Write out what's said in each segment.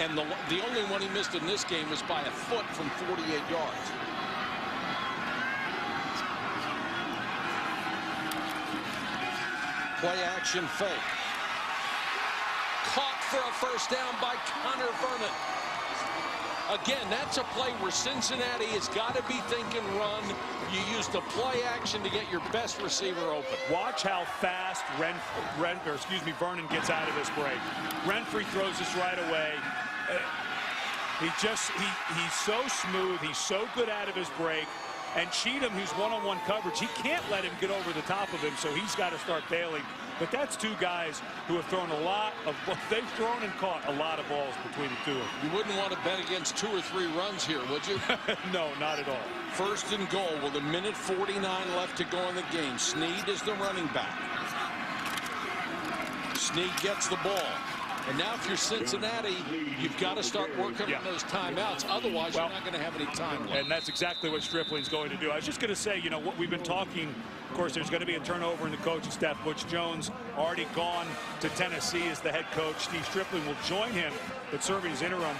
And the only one he missed in this game was by a foot from 48 yards. Play action fake. Caught for a first down by Connor Vernon. Again, that's a play where Cincinnati has got to be thinking run. You use the play action to get your best receiver open. Watch how fast Vernon gets out of this break. Renfrey throws this right away. He's so smooth. He's so good out of his break. And Cheatham, who's one-on-one coverage, he can't let him get over the top of him, so he's got to start bailing. But that's two guys who have thrown they've thrown and caught a lot of balls between the two of them. You wouldn't want to bet against 2 or 3 runs here, would you? No, not at all. First and goal with 1:49 left to go in the game. Snead is the running back. Snead gets the ball. And now if you're Cincinnati, you've got to start working on those timeouts. Otherwise, you're not going to have any time left. And that's exactly what Stripling's going to do. I was just going to say, what we've been talking, of course, there's going to be a turnover in the coaching staff. Butch Jones already gone to Tennessee as the head coach. Steve Stripling will join him, but serving as interim.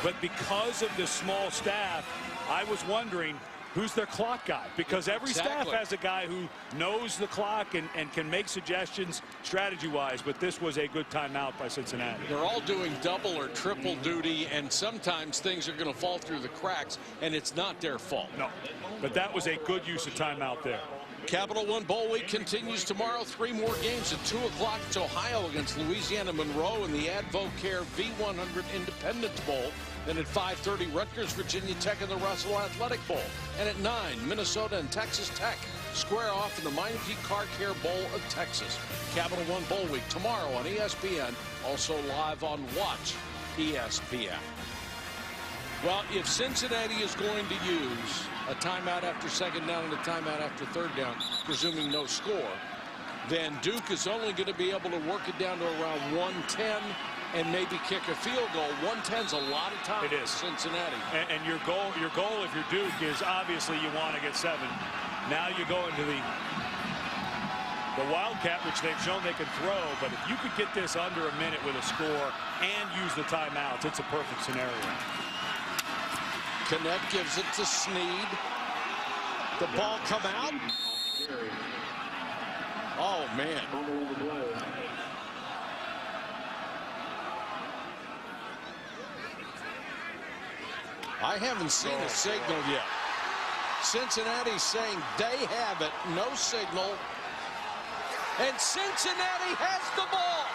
But because of the small staff, I was wondering, who's their clock guy? Because every staff has a guy who knows the clock and can make suggestions strategy-wise, but this was a good timeout by Cincinnati. They're all doing double or triple duty, and sometimes things are going to fall through the cracks, and it's not their fault. No, but that was a good use of timeout there. Capital One Bowl Week continues tomorrow. 3 more games at 2 o'clock. It's Ohio against Louisiana Monroe in the AdvoCare V100 Independence Bowl. Then at 5:30, Rutgers, Virginia Tech, and the Russell Athletic Bowl. And at 9, Minnesota and Texas Tech square off in the Meineke Car Care Bowl of Texas. Capital One Bowl Week tomorrow on ESPN, also live on Watch ESPN. Well, if Cincinnati is going to use a timeout after second down and a timeout after third down, presuming no score, then Duke is only going to be able to work it down to around 110 and maybe kick a field goal. 110's a lot of time. It is. Cincinnati. And your goal if you're Duke is obviously you want to get 7. Now you go into the Wildcat, which they've shown they can throw, but if you could get this under a minute with a score and use the timeouts, it's a perfect scenario. Knecht gives it to Snead. The ball come out. Oh, man. I haven't seen a signal yet. Cincinnati saying they have it. No signal. And Cincinnati has the ball.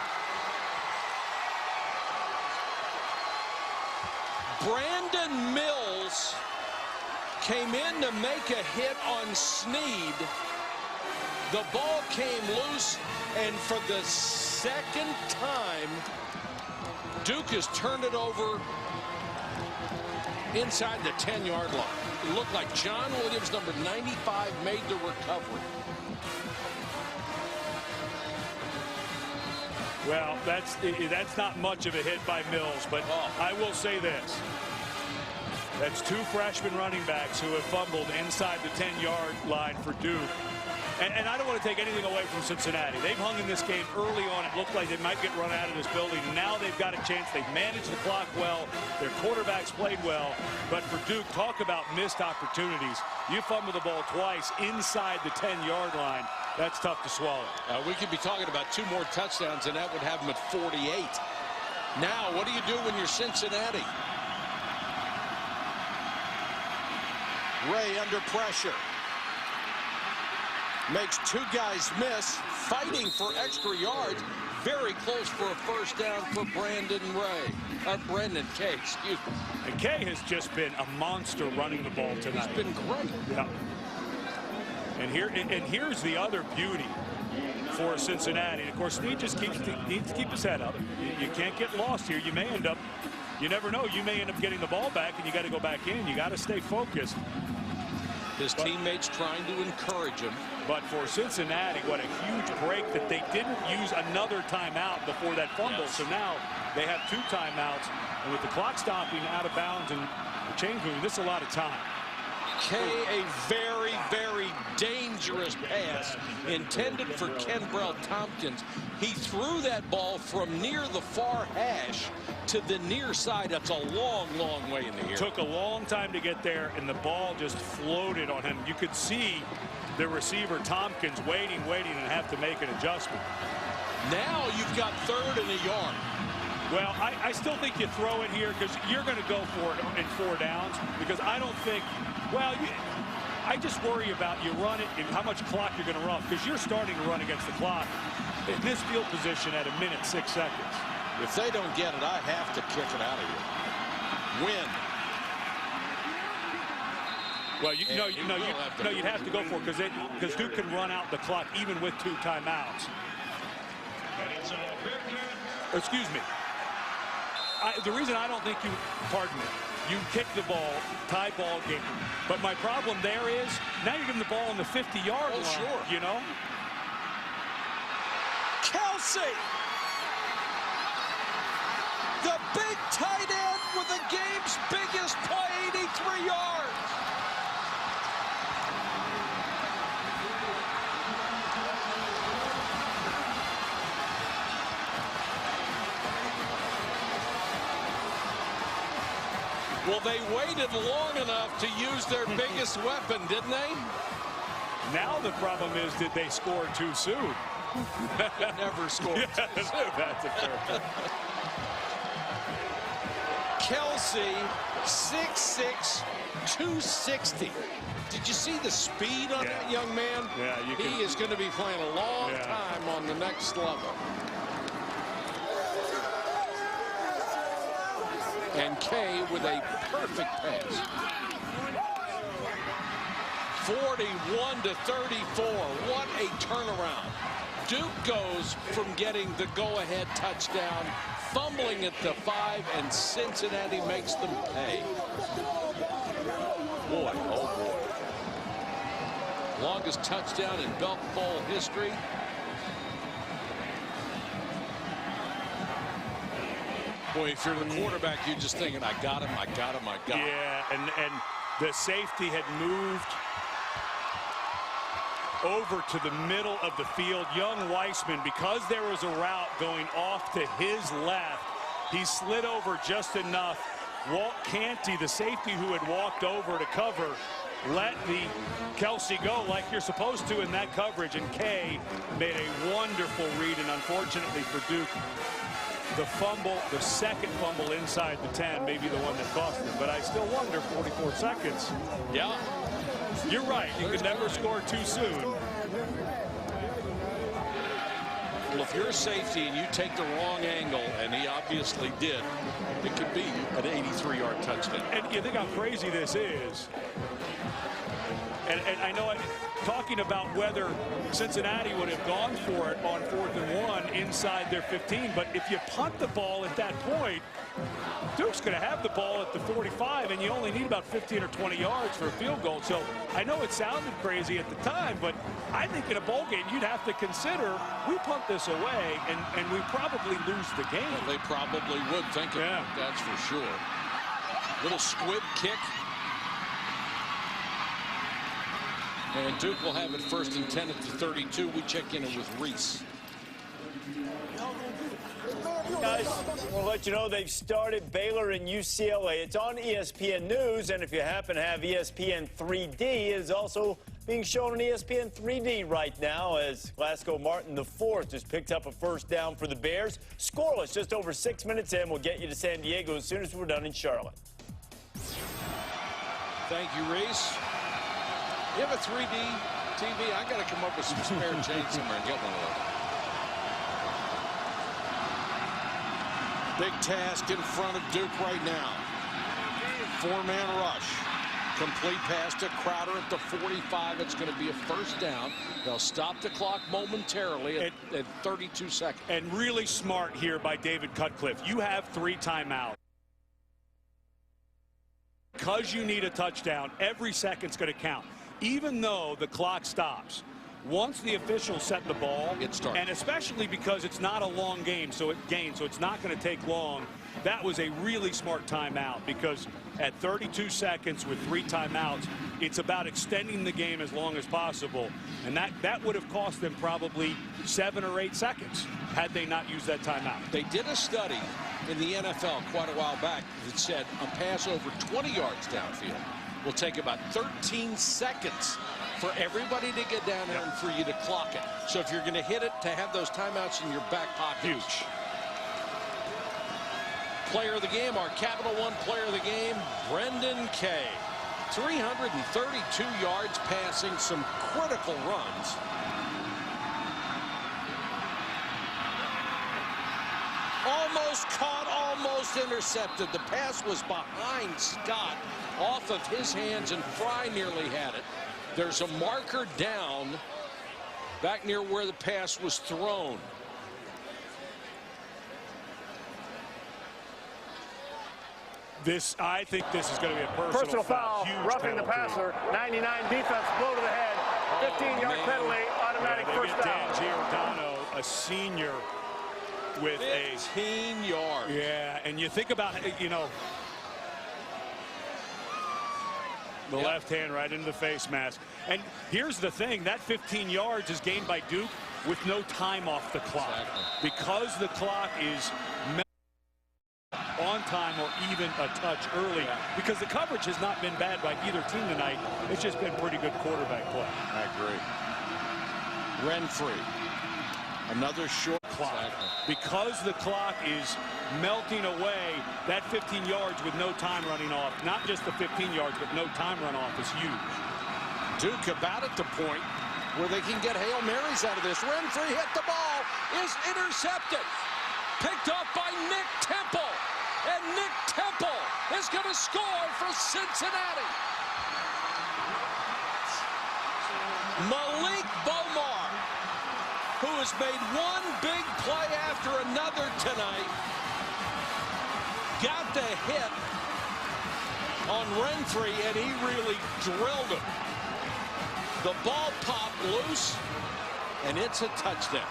Brandon Mills came in to make a hit on Snead. The ball came loose, and for the second time, Duke has turned it over inside the 10-yard line. It looked like John Williams, number 95, made the recovery. Well, that's not much of a hit by Mills, but I will say this. That's 2 freshman running backs who have fumbled inside the 10-yard line for Duke. And I don't want to take anything away from Cincinnati. They've hung in this game early on. It looked like they might get run out of this building. Now they've got a chance. They've managed the clock well. Their quarterbacks played well. But for Duke, talk about missed opportunities. You fumble the ball twice inside the 10-yard line. That's tough to swallow. We could be talking about 2 more touchdowns, and that would have them at 48. Now, what do you do when you're Cincinnati? Ray under pressure. Makes 2 guys miss, fighting for extra yards. Very close for a first down for Brandon Kay, excuse me. And Kay has just been a monster running the ball tonight. He's been great. Yeah. And here's the other beauty for Cincinnati. And of course, Snead just needs to keep his head up. You can't get lost here. You may end up, you never know, you may end up getting the ball back, and you got to go back in. You got to stay focused. His teammates trying to encourage him. But for Cincinnati, what a huge break that they didn't use another timeout before that fumble. Yes. So now they have 2 timeouts. And with the clock stopping out of bounds and the change moving, this is a lot of time. Kay, a very, very dangerous pass intended for Kenbrell Tompkins. He threw that ball from near the far hash to the near side. That's a long, long way in the air. Took a long time to get there, and the ball just floated on him. You could see the receiver, Tompkins, waiting, and have to make an adjustment. Now you've got 3rd and a yard. Well, I still think you throw it here because you're going to go for it in 4 downs because I don't think, well, I just worry about you run it and how much clock you're going to run because you're starting to run against the clock in this field position at 1:06. If they don't get it, I have to kick it out of here. Win. Well, you'd have to go for it because Duke can run out the clock even with 2 timeouts. Excuse me. The reason I don't think you, pardon me, you kick the ball, tie ball game. But my problem there is now you're giving the ball on the 50-yard line. Sure. You know. Kelsey, the big tight end with the game's biggest play, 83 yards. Well, they waited long enough to use their biggest weapon, didn't they? Now the problem is, did they score too soon? They never scored too soon. That's a fair point. Kelsey, 6'6", 260. Did you see the speed on that young man? Yeah, he is going to be playing a long time on the next level. And Kay with a perfect pass. 41 to 34. What a turnaround. Duke goes from getting the go-ahead touchdown, fumbling at the 5, and Cincinnati makes them pay. Boy, oh boy. Longest touchdown in Belk Bowl history. Boy, if you're the quarterback, you're just thinking, I got him, I got him, I got him. Yeah, and the safety had moved over to the middle of the field. Young Weissman, because there was a route going off to his left, he slid over just enough. Walt Canty, the safety who had walked over to cover, let the Kelsey go like you're supposed to in that coverage, and Kay made a wonderful read, and unfortunately for Duke, the fumble, the second fumble inside the 10 may be the one that cost him, but I still wonder, 44 seconds. Yeah. You're right. You can never score too soon. Well, if you're a safety and you take the wrong angle, and he obviously did, it could be an 83-yard touchdown. And you think how crazy this is. And I know talking about whether Cincinnati would have gone for it on 4th and 1 inside their 15, but if you punt the ball at that point, Duke's going to have the ball at the 45, and you only need about 15 or 20 yards for a field goal. So I know it sounded crazy at the time, but I think in a bowl game you'd have to consider we punt this away, and we probably lose the game. Well, they probably would think of it, that's for sure. Little squib kick. And Duke will have it 1st and 10 at the 32. We check in with Reese. Guys, we'll let you know they've started Baylor and UCLA. It's on ESPN News, and if you happen to have ESPN 3D, it is also being shown on ESPN 3D right now as Glasgow Martin IV just picked up a first down for the Bears. Scoreless, just over 6 minutes in. We'll get you to San Diego as soon as we're done in Charlotte. Thank you, Reese. You have a 3D TV? I got to come up with some spare change somewhere and get one of those. Big task in front of Duke right now. 4-man rush. Complete pass to Crowder at the 45. It's going to be a first down. They'll stop the clock momentarily at 32 seconds. And really smart here by David Cutcliffe. You have 3 timeouts. Because you need a touchdown, every second's going to count. Even though the clock stops, once the officials set the ball, it starts. And especially because it's not a long game, so it's not going to take long. That was a really smart timeout, because at 32 seconds with 3 timeouts, it's about extending the game as long as possible. And that would have cost them probably 7 or 8 seconds had they not used that timeout. They did a study in the NFL quite a while back that said a pass over 20 yards downfield will take about 13 seconds for everybody to get down there and for you to clock it. So if you're going to hit it, to have those timeouts in your back pocket. Huge. Player of the game, our Capital One player of the game, Brendan Kay. 332 yards passing, some critical runs. Almost caught, almost intercepted. The pass was behind Scott, off of his hands, and Fry nearly had it. There's a marker down back near where the pass was thrown. I think this is going to be a personal foul. Huge roughing penalty. the passer. 99 defense, blow to the head. 15-yard penalty, automatic first down. Dan Giordano, a senior, with 15 yards. Yeah, and you think about, the left hand right into the face mask. And here's the thing, that 15 yards is gained by Duke with no time off the clock. Exactly. Because the clock is on time or even a touch early, because the coverage has not been bad by either team tonight. It's just been pretty good quarterback play. I agree. Renfrey, another short Clock. Because the clock is melting away, that 15 yards with no time running off, not just the 15 yards, but no time run off, is huge. Duke about at the point where they can get Hail Marys out of this. Renfrey hit the ball, is intercepted. Picked up by Nick Temple. And Nick Temple is going to score for Cincinnati. Malik Bomar, who has made one big play after another tonight, got the hit on Renfrey, and he really drilled him. The ball popped loose, and it's a touchdown.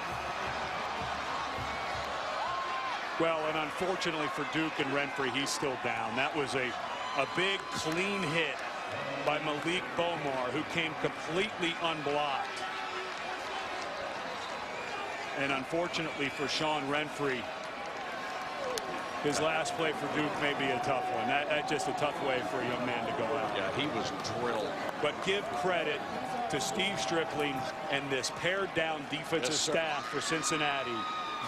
Well, and unfortunately for Duke and Renfrey, he's still down. That was a big, clean hit by Malik Bomar, who came completely unblocked. And unfortunately for Sean Renfrey, his last play for Duke may be a tough one. That's just a tough way for a young man to go out. Yeah, he was drilled. But give credit to Steve Stripling and this pared down defensive staff for Cincinnati.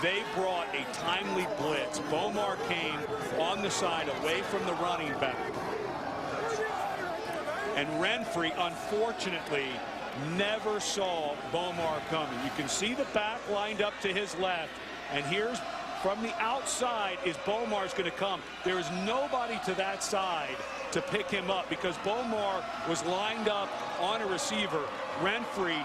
They brought a timely blitz. Bomar came on the side away from the running back. And Renfrey, unfortunately, never saw Bomar coming. You can see the back lined up to his left. And here's, from the outside, is Bomar's going to come. There is nobody to that side to pick him up, because Bomar was lined up on a receiver. Renfrey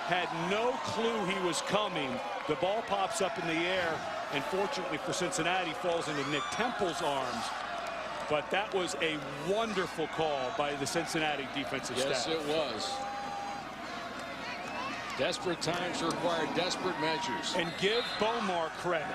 had no clue he was coming. The ball pops up in the air, and fortunately for Cincinnati, falls into Nick Temple's arms. But that was a wonderful call by the Cincinnati defensive staff. Yes, it was. Desperate times require desperate measures. And give Bomar credit.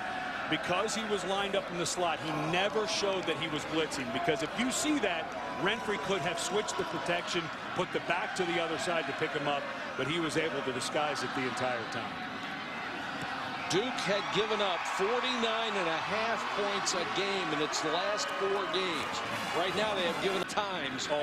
Because he was lined up in the slot, he never showed that he was blitzing. Because if you see that, Renfrey could have switched the protection, put the back to the other side to pick him up, but he was able to disguise it the entire time. Duke had given up 49.5 points a game in its last 4 games. Right now they have given times all